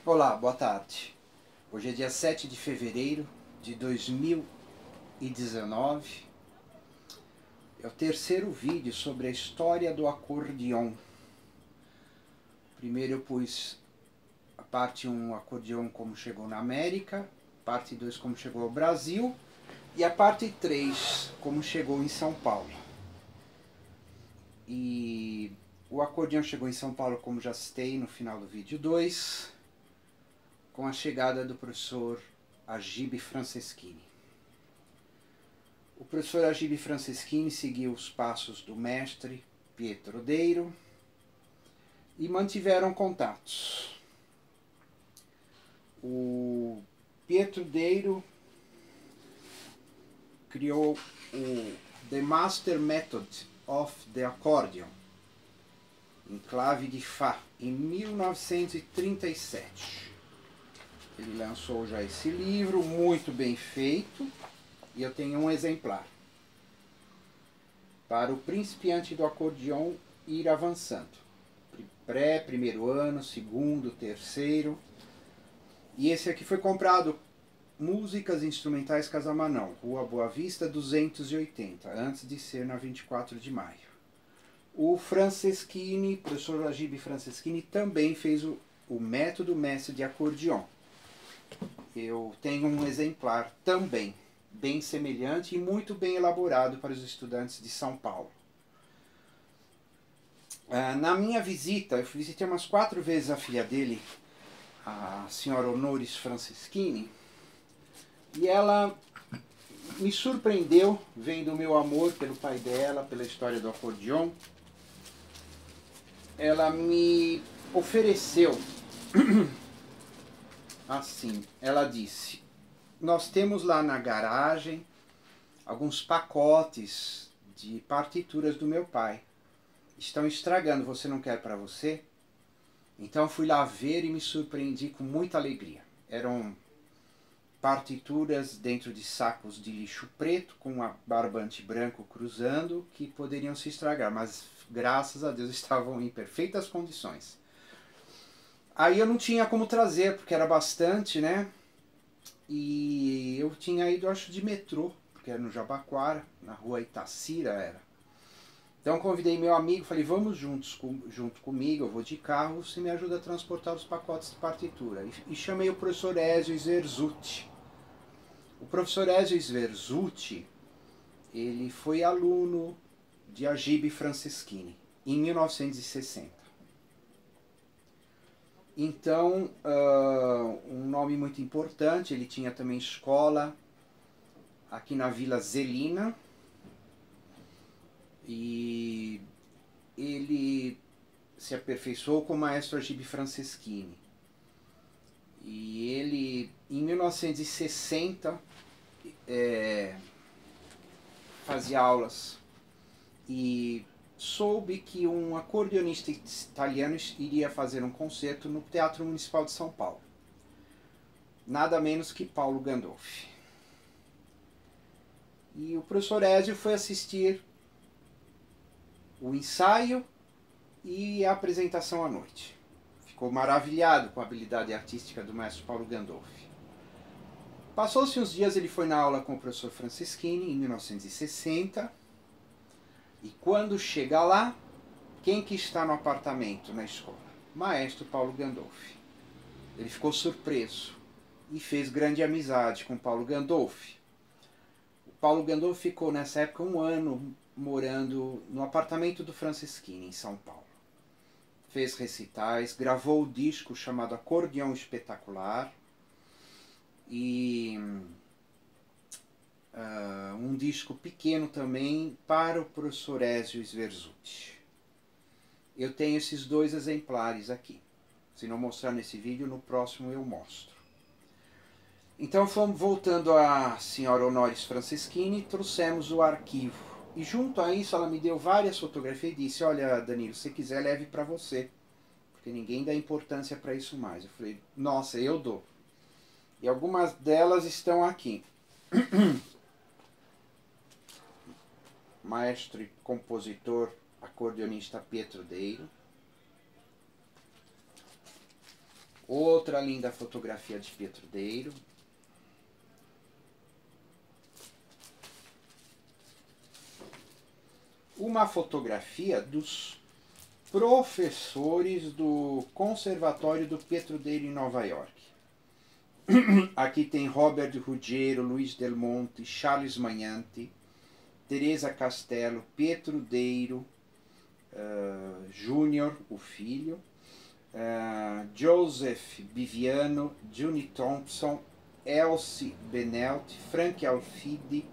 Olá, boa tarde. Hoje é dia 7 de fevereiro de 2019. É o terceiro vídeo sobre a história do acordeon. Primeiro eu pus a parte 1, acordeon como chegou na América, parte 2, como chegou ao Brasil, e a parte 3, como chegou em São Paulo. E o acordeon chegou em São Paulo, como já citei no final do vídeo 2, com a chegada do professor Agib Franceschini. O professor Agib Franceschini seguiu os passos do mestre Pietro Deiro e mantiveram contatos. O Pietro Deiro criou o The Master Method of the Accordion, em clave de Fá, em 1937. Ele lançou já esse livro, muito bem feito, e eu tenho um exemplar. Para o principiante do acordeon ir avançando. Primeiro ano, segundo, terceiro. E esse aqui foi comprado, Músicas Instrumentais Casamanão, Rua Boa Vista 280, antes de ser na 24 de maio. O Franceschini, o professor Agib Franceschini, também fez o método mestre de acordeon. Eu tenho um exemplar também, bem semelhante e muito bem elaborado para os estudantes de São Paulo. Na minha visita, eu visitei umas 4 vezes a filha dele, a senhora Honores Franceschini, e ela me surpreendeu vendo o meu amor pelo pai dela, pela história do acordeon. Ela me ofereceu, assim, ela disse: nós temos lá na garagem alguns pacotes de partituras do meu pai. Estão estragando, você não quer para você? Então fui lá ver e me surpreendi com muita alegria. Eram partituras dentro de sacos de lixo preto, com um barbante branco cruzando, que poderiam se estragar, mas graças a Deus estavam em perfeitas condições. Aí eu não tinha como trazer, porque era bastante, né? E eu tinha ido, acho, de metrô, porque era no Jabaquara, na rua Itacira era. Então convidei meu amigo, falei, vamos junto comigo, eu vou de carro, você me ajuda a transportar os pacotes de partitura. E chamei o professor Ezio Sverzutti. O professor Ezio Sverzutti, ele foi aluno de Agib Franceschini, em 1960. Então, um nome muito importante, ele tinha também escola aqui na Vila Zelina, e ele se aperfeiçoou com o maestro Agib Franceschini. E ele, em 1960, fazia aulas e soube que um acordeonista italiano iria fazer um concerto no Teatro Municipal de São Paulo. Nada menos que Paulo Gandolfi. E o professor Ezio foi assistir o ensaio e a apresentação à noite. Ficou maravilhado com a habilidade artística do maestro Paulo Gandolfi. Passou-se uns dias, ele foi na aula com o professor Franceschini, em 1960. E quando chega lá, quem que está no apartamento, na escola? Maestro Paulo Gandolfi. Ele ficou surpreso e fez grande amizade com Paulo Gandolfi. O Paulo Gandolfi ficou nessa época 1 ano morando no apartamento do Franceschini, em São Paulo. Fez recitais, gravou o disco chamado Acordeon Espetacular e um disco pequeno também para o professor Ezio Sverzutti. Eu tenho esses 2 exemplares aqui. Se não mostrar nesse vídeo, no próximo eu mostro. Então, voltando à senhora Honores Franceschini, trouxemos o arquivo. E junto a isso, ela me deu várias fotografias e disse: olha, Danilo, se quiser, leve para você. Porque ninguém dá importância para isso mais. Eu falei: nossa, eu dou. E algumas delas estão aqui. Maestro e compositor, acordeonista Pietro Deiro. Outra linda fotografia de Pietro Deiro. Uma fotografia dos professores do Conservatório do Pietro Deiro em Nova York. Aqui tem Robert Ruggiero, Luiz Del Monte, Charles Magnanti, Teresa Castello, Pietro Deiro Júnior, o filho, Joseph Biviano, Juni Thompson, Elsie Benelt, Frank Alfidi,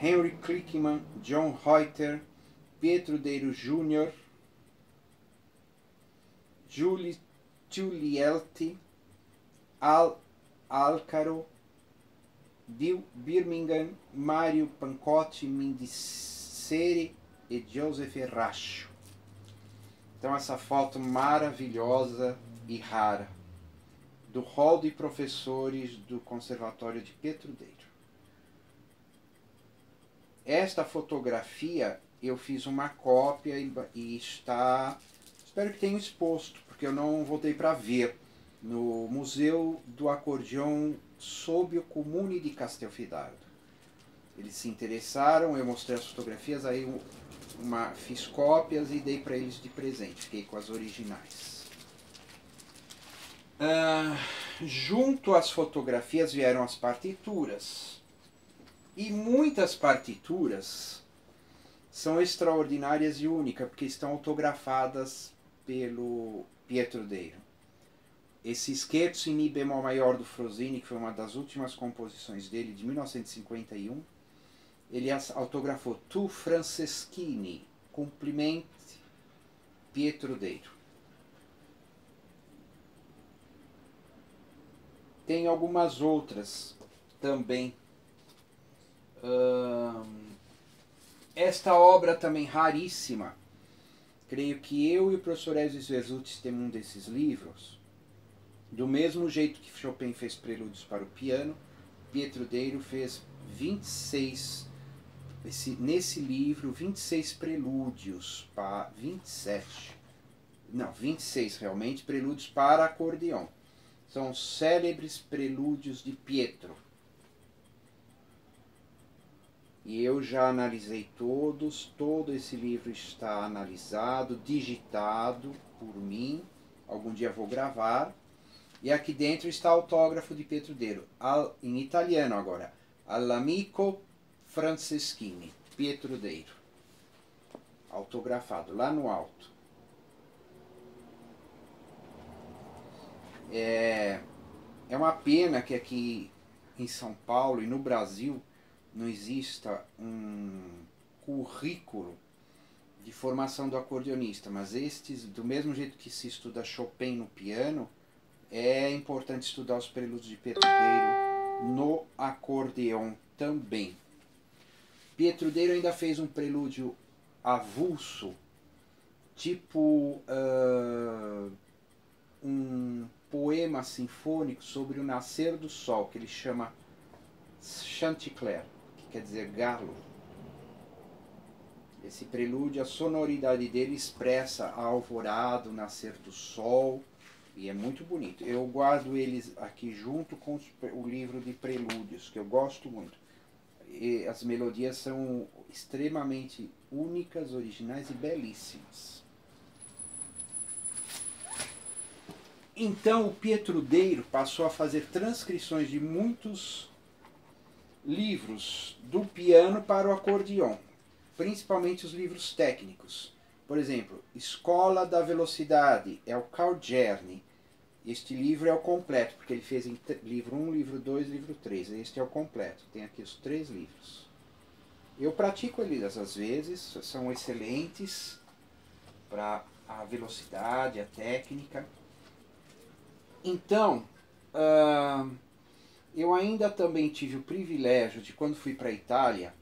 Henry Klickman, John Reuter, Pietro Deiro Júnior, Julie Giulietti, Al Alcaro, Bill Birmingham, Mário Pancotti, Mindiceri e Joseph Erracho. Então essa foto maravilhosa e rara do hall de professores do Conservatório de Pietro Deiro. Esta fotografia eu fiz uma cópia e está, espero que tenha exposto, porque eu não voltei para ver, no Museu do Acordeon sob o Comune de Castelfidardo. Eles se interessaram, eu mostrei as fotografias, aí fiz cópias e dei para eles de presente, fiquei com as originais. Junto às fotografias vieram as partituras. E muitas partituras são extraordinárias e únicas, porque estão autografadas pelo Pietro Deiro. Esse Scherzo em Mi bemol maior do Frosini, que foi uma das últimas composições dele, de 1951, ele autografou Tu Franceschini, Cumpliment Pietro Deiro. Tem algumas outras também. Esta obra também raríssima, creio que eu e o professor Ezio Svesuti temos um desses livros. Do mesmo jeito que Chopin fez prelúdios para o piano, Pietro Deiro fez 26, nesse livro, 26 prelúdios para 26 realmente, prelúdios para acordeon. São célebres prelúdios de Pietro. E eu já analisei todos, todo esse livro está analisado, digitado por mim, algum dia vou gravar. E aqui dentro está o autógrafo de Pietro Deiro, em italiano agora, All'amico Franceschini, Pietro Deiro, autografado lá no alto. É uma pena que aqui em São Paulo e no Brasil não exista um currículo de formação do acordeonista, mas estes, do mesmo jeito que se estuda Chopin no piano, é importante estudar os prelúdios de Pietro Deiro no acordeon também. Pietro Deiro ainda fez um prelúdio avulso, tipo um poema sinfônico sobre o nascer do sol, que ele chama Chanticleer, que quer dizer galo. Esse prelúdio, a sonoridade dele expressa a alvorada, o nascer do sol, e é muito bonito. Eu guardo eles aqui junto com o livro de prelúdios, que eu gosto muito. E as melodias são extremamente únicas, originais e belíssimas. Então o Pietro Deiro passou a fazer transcrições de muitos livros do piano para o acordeon, principalmente os livros técnicos. Por exemplo, Escola da Velocidade, é o Carl Czerny. Este livro é o completo, porque ele fez em livro 1, livro 2, livro 3. Este é o completo, tem aqui os 3 livros. Eu pratico eles às vezes, são excelentes para a velocidade, a técnica. Então, eu ainda também tive o privilégio de, quando fui para a Itália,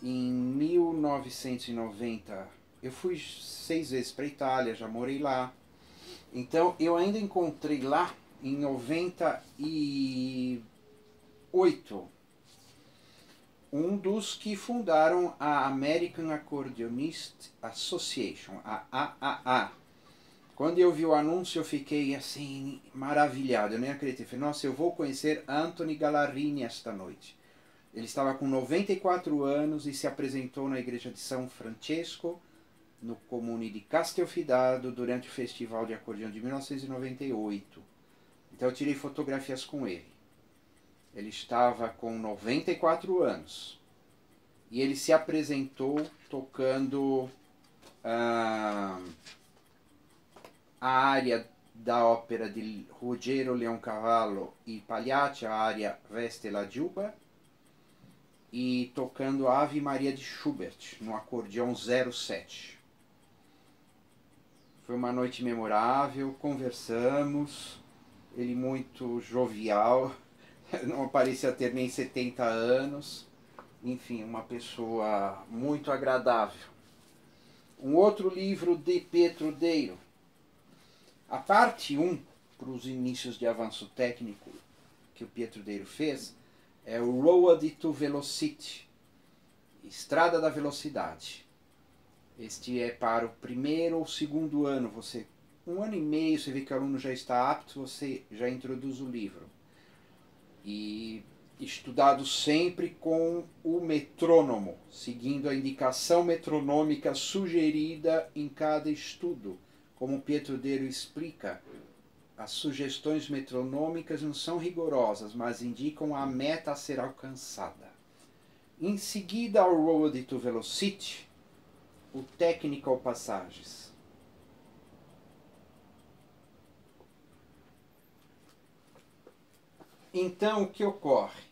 em 1990, eu fui 6 vezes para a Itália, já morei lá. Então eu ainda encontrei lá, em 98, um dos que fundaram a American Accordionists Association, a AAA, Quando eu vi o anúncio, eu fiquei assim, maravilhado. Eu nem acreditei. Falei, nossa, eu vou conhecer Anthony Gallarini esta noite. Ele estava com 94 anos e se apresentou na igreja de São Francesco, no comune de Castelfidardo, durante o Festival de Acordeão de 1998. Então eu tirei fotografias com ele. Ele estava com 94 anos. E ele se apresentou tocando a área da ópera de Ruggero Leoncavallo e Pagliacci, a área Veste la Giubba, e tocando a Ave Maria de Schubert, no acordeão 07. Foi uma noite memorável, conversamos, ele muito jovial, não parecia ter nem 70 anos, enfim, uma pessoa muito agradável. Um outro livro de Pietro Deiro, a parte 1, para os inícios de avanço técnico que o Pietro Deiro fez, é o Road to Velocity, Estrada da Velocidade. Este é para o primeiro ou segundo ano. Você, 1 ano e meio, você vê que o aluno já está apto, você já introduz o livro. E estudado sempre com o metrônomo, seguindo a indicação metronômica sugerida em cada estudo. Como Pietro Deiro explica, as sugestões metronômicas não são rigorosas, mas indicam a meta a ser alcançada. Em seguida ao Road to Velocity, o Technical Passages. Então, o que ocorre?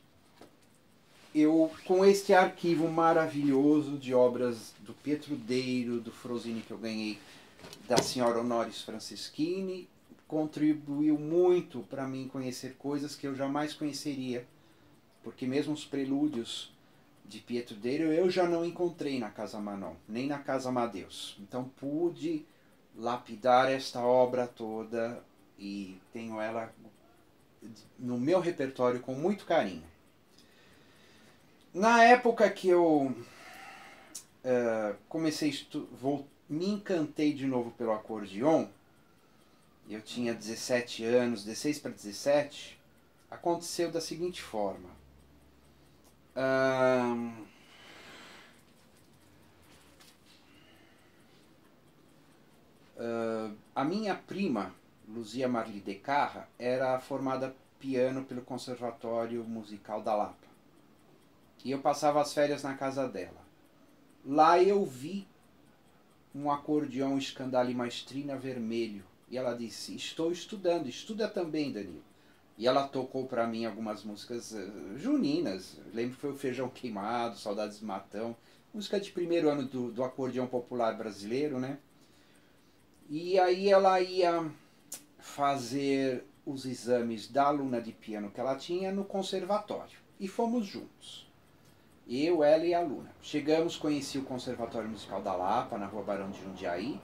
Eu, com este arquivo maravilhoso de obras do Pietro Deiro, do Frosini que eu ganhei da senhora Honoris Franceschini, contribuiu muito para mim conhecer coisas que eu jamais conheceria, porque mesmo os prelúdios de Pietro Deiro eu já não encontrei na Casa Manon, nem na Casa Amadeus. Então pude lapidar esta obra toda e tenho ela no meu repertório com muito carinho. Na época que eu me encantei de novo pelo acordeon, eu tinha 17 anos, 16 para 17, aconteceu da seguinte forma. A minha prima, Luzia Marli de Carra, era formada piano pelo Conservatório Musical da Lapa. E eu passava as férias na casa dela. Lá eu vi um acordeão Scandali Maestrina vermelho. E ela disse, estou estudando, estuda também, Danilo. E ela tocou para mim algumas músicas juninas. Lembro que foi o Feijão Queimado, Saudades de Matão. Música de primeiro ano do acordeão popular brasileiro, né? E aí ela ia fazer os exames da aluna de piano que ela tinha no conservatório. E fomos juntos. Eu, ela e a aluna. Chegamos, conheci o Conservatório Musical da Lapa, na Rua Barão de Jundiaí.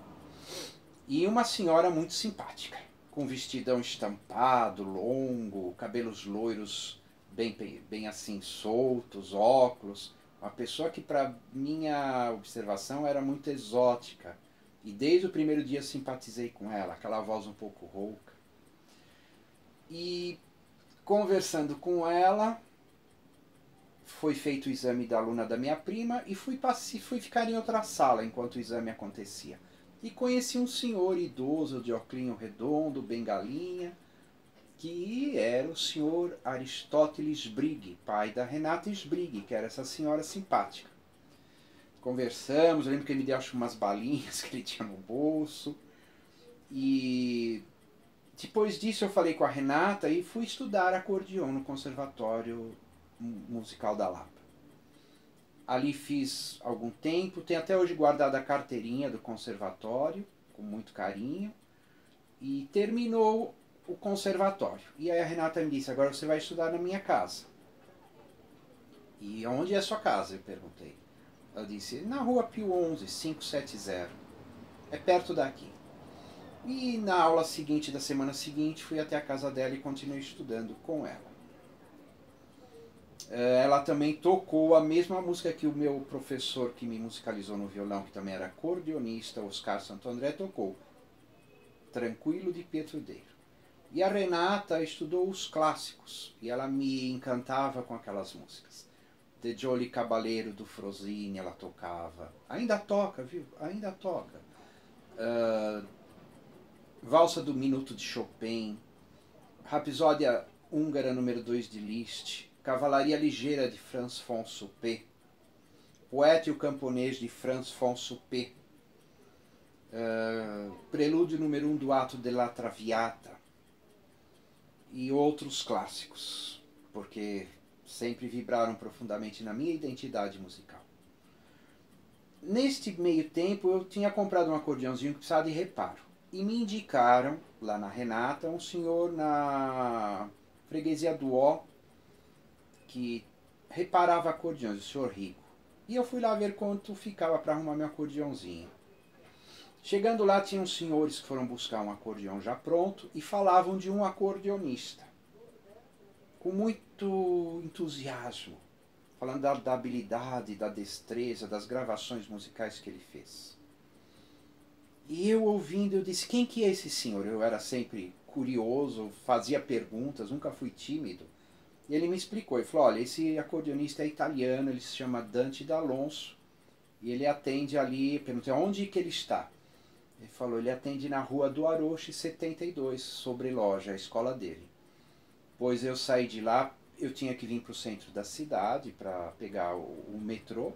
E uma senhora muito simpática, com vestidão estampado, longo, cabelos loiros bem assim soltos, óculos. Uma pessoa que para minha observação era muito exótica. E desde o primeiro dia simpatizei com ela, aquela voz um pouco rouca. E conversando com ela, foi feito o exame da aluna da minha prima e fui ficar em outra sala enquanto o exame acontecia. E conheci um senhor idoso de óculos redondo, bengalinha, que era o senhor Aristóteles Sbrighi, pai da Renata Sbrighi, que era essa senhora simpática. Conversamos, eu lembro que ele me deu acho, umas balinhas que ele tinha no bolso. E depois disso eu falei com a Renata e fui estudar acordeon no Conservatório Musical da Lapa. Ali fiz algum tempo, tenho até hoje guardado a carteirinha do conservatório, com muito carinho, e terminou o conservatório. E aí a Renata me disse, agora você vai estudar na minha casa. E onde é a sua casa? Eu perguntei. Ela disse, na rua Pio 11, 570. É perto daqui. E na aula seguinte, da semana seguinte, fui até a casa dela e continuei estudando com ela. Ela também tocou a mesma música que o meu professor que me musicalizou no violão, que também era acordeonista, Oscar Santo André, tocou. tranquilo de Pietro Deiro. E a Renata estudou os clássicos e ela me encantava com aquelas músicas. De Jolly Caballero do Frosini ela tocava. Ainda toca, viu? Ainda toca. Valsa do Minuto de Chopin. Rapsódia Húngara número 2 de Liszt. Cavalaria Ligeira de Franz von Suppé. Poeta e o Camponês de Franz von Suppé. Prelúdio número 1 do Ato della Traviata. E outros clássicos, porque sempre vibraram profundamente na minha identidade musical. Neste meio tempo eu tinha comprado um acordeãozinho que precisava de reparo. E me indicaram, lá na Renata, um senhor na freguesia do Ó, que reparava acordeões, o senhor Rico. E eu fui lá ver quanto ficava para arrumar meu acordeãozinho. Chegando lá, tinham senhores que foram buscar um acordeão já pronto e falavam de um acordeonista, com muito entusiasmo, falando da habilidade, da destreza, das gravações musicais que ele fez. E eu ouvindo, eu disse, quem que é esse senhor? Eu era sempre curioso, fazia perguntas, nunca fui tímido. E ele me explicou, ele falou, olha, esse acordeonista é italiano, ele se chama Dante D'Alonso, e ele atende ali, perguntei, onde que ele está? Ele falou, ele atende na rua do Aroche 72, sobre loja, a escola dele. Pois eu saí de lá, eu tinha que vir para o centro da cidade para pegar o metrô.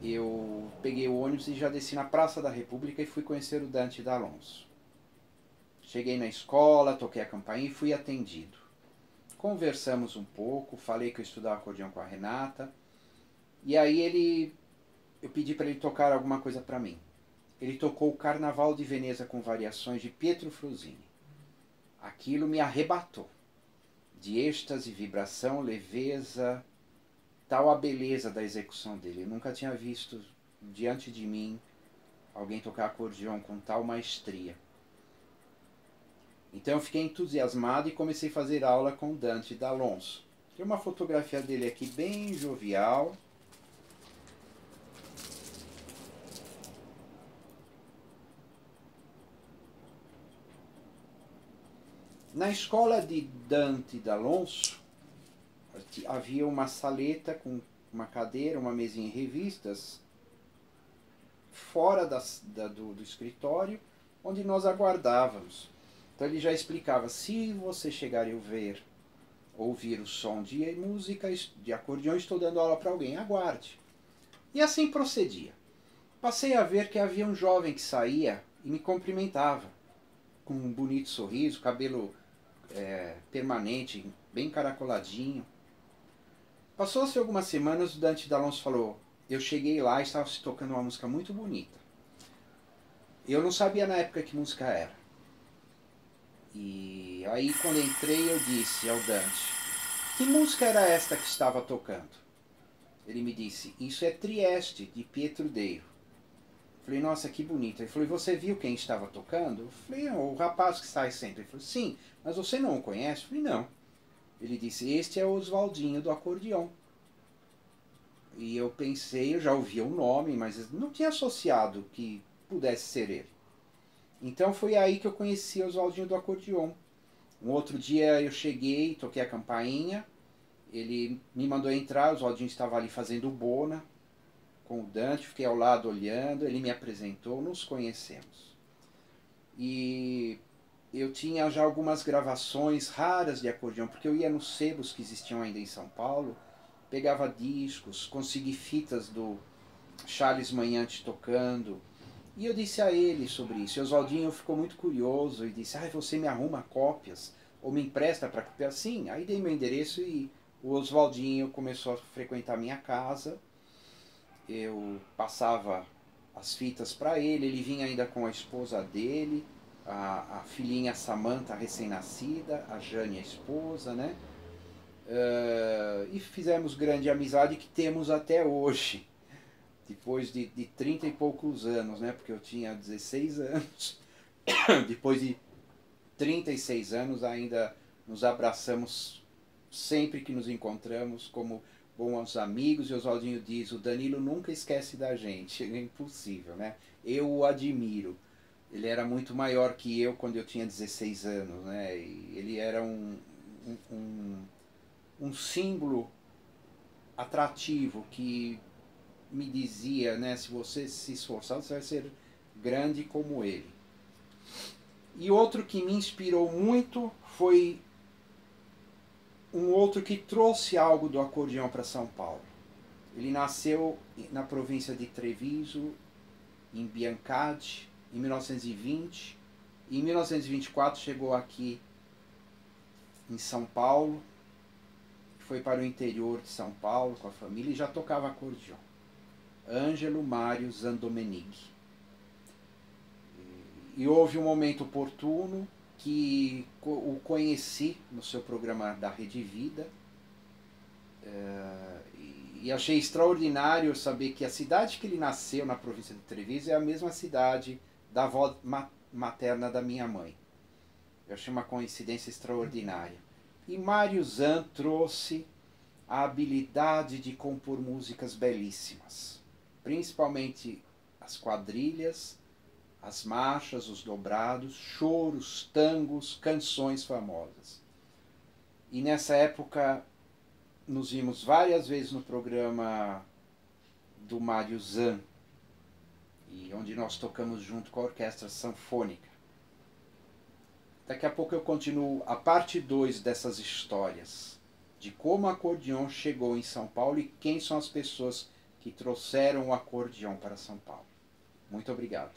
Eu peguei o ônibus e já desci na Praça da República e fui conhecer o Dante D'Alonso. Cheguei na escola, toquei a campainha e fui atendido. Conversamos um pouco, falei que eu estudava acordeão com a Renata. E aí eu pedi para ele tocar alguma coisa para mim. Ele tocou o Carnaval de Veneza com variações de Pietro Frosini. Aquilo me arrebatou. De êxtase, vibração, leveza, tal a beleza da execução dele. Eu nunca tinha visto diante de mim alguém tocar acordeão com tal maestria. Então eu fiquei entusiasmado e comecei a fazer aula com Dante D'Alonso. Tem uma fotografia dele aqui bem jovial. Na escola de Dante D'Alonso havia uma saleta com uma cadeira, uma mesinha em revistas, fora do escritório, onde nós aguardávamos. Então ele já explicava, se você chegar e ouvir o som de música, de acordeão, estou dando aula para alguém, aguarde. E assim procedia. Passei a ver que havia um jovem que saía e me cumprimentava, com um bonito sorriso, cabelo permanente, bem caracoladinho. Passou-se algumas semanas, o Dante D'Alonso falou, eu cheguei lá e estava se tocando uma música muito bonita. Eu não sabia na época que música era. E aí quando entrei eu disse ao Dante, que música era esta que estava tocando? Ele me disse, isso é Trieste, de Pietro Deiro. Falei, nossa, que bonito. Ele falou, e você viu quem estava tocando? Eu falei, o rapaz que sai sempre. Ele falou, sim, mas você não o conhece? Eu falei, não. Ele disse, este é o Oswaldinho do acordeão. E eu pensei, eu já ouvia o nome, mas não tinha associado que pudesse ser ele. Então foi aí que eu conheci o Oswaldinho do acordeão. Um outro dia eu cheguei, toquei a campainha, ele me mandou entrar, o Oswaldinho estava ali fazendo bona com o Dante, fiquei ao lado olhando, ele me apresentou, nos conhecemos. E eu tinha já algumas gravações raras de acordeão, porque eu ia nos sebos que existiam ainda em São Paulo, pegava discos, consegui fitas do Charles Magnante tocando, e eu disse a ele sobre isso. E o Oswaldinho ficou muito curioso e disse, você me arruma cópias, ou me empresta para copiar? Sim, aí dei meu endereço e o Oswaldinho começou a frequentar minha casa. Eu passava as fitas para ele, ele vinha ainda com a esposa dele, a filhinha Samantha recém-nascida, a Jane a esposa, né? E fizemos grande amizade que temos até hoje, depois de 30 e poucos anos, né? Porque eu tinha 16 anos, depois de 36 anos ainda nos abraçamos sempre que nos encontramos como bons amigos. E o Oswaldinho diz, o Danilo nunca esquece da gente, é impossível, né? Eu o admiro. Ele era muito maior que eu quando eu tinha 16 anos, né? E ele era um símbolo atrativo que me dizia, né? Se você se esforçar, você vai ser grande como ele. E outro que me inspirou muito foi um outro que trouxe algo do acordeão para São Paulo. Ele nasceu na província de Treviso, em Biancati, em 1920. E em 1924 chegou aqui em São Paulo, foi para o interior de São Paulo com a família e já tocava acordeão. Ângelo Mário Zandomenic. E houve um momento oportuno que o conheci no seu programa da Rede Vida, e achei extraordinário saber que a cidade que ele nasceu, na província de Treviso, é a mesma cidade da avó materna da minha mãe. Eu achei uma coincidência extraordinária. E Mário Zan trouxe a habilidade de compor músicas belíssimas, principalmente as quadrilhas, as marchas, os dobrados, choros, tangos, canções famosas. E nessa época nos vimos várias vezes no programa do Mário Zan, e onde nós tocamos junto com a Orquestra Sanfônica. Daqui a pouco eu continuo a parte 2 dessas histórias, de como o acordeão chegou em São Paulo e quem são as pessoas que trouxeram o acordeão para São Paulo. Muito obrigado.